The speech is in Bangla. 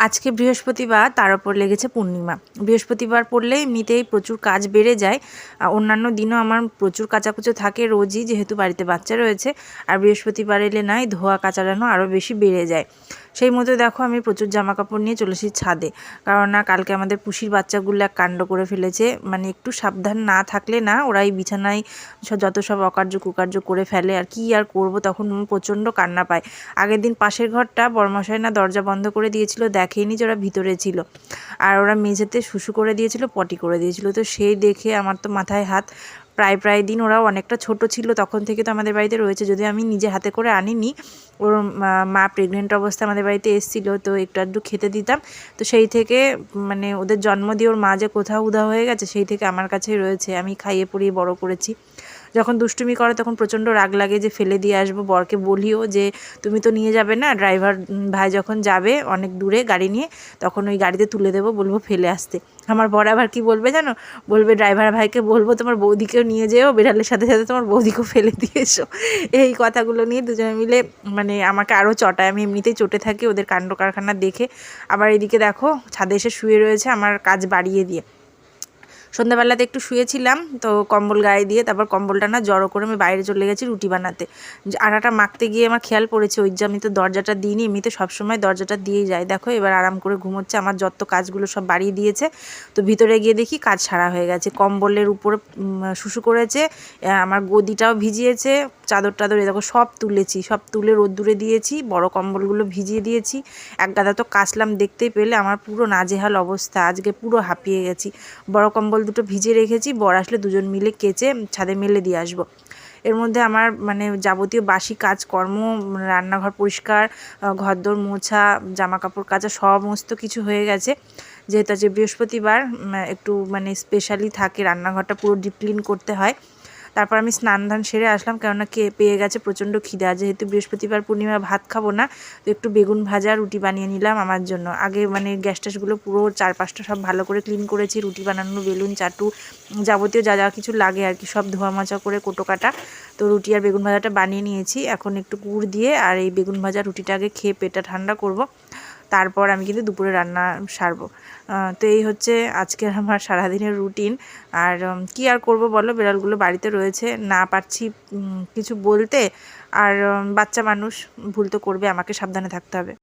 আজকে বৃহস্পতিবার, তার উপর লেগেছে পূর্ণিমা। বৃহস্পতিবার পড়লে এমনিতেই প্রচুর কাজ বেড়ে যায়। অন্যান্য দিনও আমার প্রচুর কাচাকুচো থাকে রোজই, যেহেতু বাড়িতে বাচ্চা রয়েছে। আর বৃহস্পতিবার এলে নাই ধোয়া কাচারানো আরও বেশি বেড়ে যায়। সেই মতো দেখো আমি প্রচুর জামা কাপড় নিয়ে চলে এসেছি ছাদে, কারণ না কালকে আমাদের পুষির বাচ্চাগুলো এক কাণ্ড করে ফেলেছে। মানে একটু সাবধান না থাকলে না ওরাই বিছানায় যত সব অকার্য কুকার্য করে ফেলে। আর কি আর করব, তখন প্রচণ্ড কান্না পায়। আগের দিন পাশের ঘরটা বড়মশাই না দরজা বন্ধ করে দিয়েছিল, দেখেইনি যে ওরা ভিতরে ছিল। আর ওরা মেঝেতে শুশু করে দিয়েছিল, পটি করে দিয়েছিল। তো সেই দেখে আমার তো মাথায় হাত। প্রায় দিন ওরাও অনেকটা ছোট ছিল তখন থেকে, তো আমাদের বাড়িতে রয়েছে, যদি আমি নিজে হাতে করে আনিনি। ওর মা প্রেগনেন্ট অবস্থায় আমাদের বাড়িতে এসেছিলো, তো একটু আধটু খেতে দিতাম। তো সেই থেকে মানে ওদের জন্ম দিয়ে ওর মা যে কোথাও উধাও হয়ে গেছে, সেই থেকে আমার কাছেই রয়েছে। আমি খাইয়ে পরিয়ে বড় করেছি। যখন দুষ্টুমি করে তখন প্রচণ্ড রাগ লাগে যে ফেলে দিয়ে আসবো। বরকে বলিও যে তুমি তো নিয়ে যাবে না, ড্রাইভার ভাই যখন যাবে অনেক দূরে গাড়ি নিয়ে, তখন ওই গাড়িতে তুলে দেবো, বলবো ফেলে আসতে। আমার বর আবার কি বলবে জানো, বলবে ড্রাইভার ভাইকে বলবো তোমার বৌদিকেও নিয়ে যেও, বিড়ালের সাথে সাথে তোমার বৌদিকেও ফেলে দিয়ে এসো। এই কথাগুলো নিয়ে দুজনে মিলে মানে আমাকে আরও চটায়। আমি এমনিতেই চটে থাকি ওদের কাণ্ড কারখানা দেখে। আবার এদিকে দেখো ছাদে এসে শুয়ে রয়েছে আমার কাজ বাড়িয়ে দিয়ে। সন্ধ্যাবেলাতে একটু শুয়েছিলাম, তো কম্বল গায়ে দিয়ে তারপর কম্বলটা না জড়ো করে আমি বাইরে চলে গেছি রুটি বানাতে। আটাটা মাখতে গিয়ে আমার খেয়াল পড়েছে ওই যে আমি তো দরজাটা দিইনি, এমনিতে সবসময় দরজাটা দিয়েই যায়। দেখো এবার আরাম করে ঘুমোচ্ছে। আমার যত কাজগুলো সব বাড়িয়ে দিয়েছে। তো ভিতরে গিয়ে দেখি কাজ সারা হয়ে গেছে। কম্বলের উপরে শুশু করেছে, আমার গদিটাও ভিজিয়েছে, চাদর টাদর দেখো সব তুলেছি, সব তুলে রোদ্দুরে দিয়েছি, বড় কম্বলগুলো ভিজিয়ে দিয়েছি। এক গাদা তো কাচলাম, দেখতেই পেলে আমার পুরো নাজেহাল অবস্থা, আজকে পুরো হাঁপিয়ে গেছি। বড় কম্বল দুটো ভিজিয়ে রেখেছি, বর আসলে দুজন মিলে কেচে ছাদে মেলে দিয়ে আসবো। এর মধ্যে আমার মানে যাবতীয় বাসি কাজকর্ম, রান্নাঘর পরিষ্কার, ঘরদোর মোছা, জামা কাপড় কাচা সমস্ত কিছু হয়ে গেছে। যেহেতু আজকে বৃহস্পতিবার একটু মানে স্পেশালি থাকে, রান্নাঘরটা পুরো ডিপ ক্লিন করতে হয়। তারপর আমি স্নান ধান সেরে আসলাম, কেননা পেয়ে গেছে প্রচণ্ড খিদা। যেহেতু বৃহস্পতিবার পূর্ণিমা ভাত খাবো না, তো একটু বেগুন ভাজা রুটি বানিয়ে নিলাম আমার জন্য। আগে মানে গ্যাস ট্যাসগুলো পুরো চারপাশটা সব ভালো করে ক্লিন করেছি, রুটি বানানো, বেলুন চাটু যাবতীয় যা যা কিছু লাগে আর কি সব ধোয়া মোছা করে কোটো কাটা। তো রুটি আর বেগুন ভাজাটা বানিয়ে নিয়েছি। এখন একটু গুড় দিয়ে আর এই বেগুন ভাজা রুটিটা আগে খেয়ে পেটটা ঠান্ডা করব, তারপর আমি কিন্তু দুপুরে রান্না সারবো। তো এই হচ্ছে আজকের আমার সারাদিনের রুটিন। আর কি আর করব বলো, বিড়ালগুলো বাড়িতে রয়েছে, না পারছি কিছু বলতে। আর বাচ্চা মানুষ ভুল তো করবে, আমাকে সাবধানে থাকতে হবে।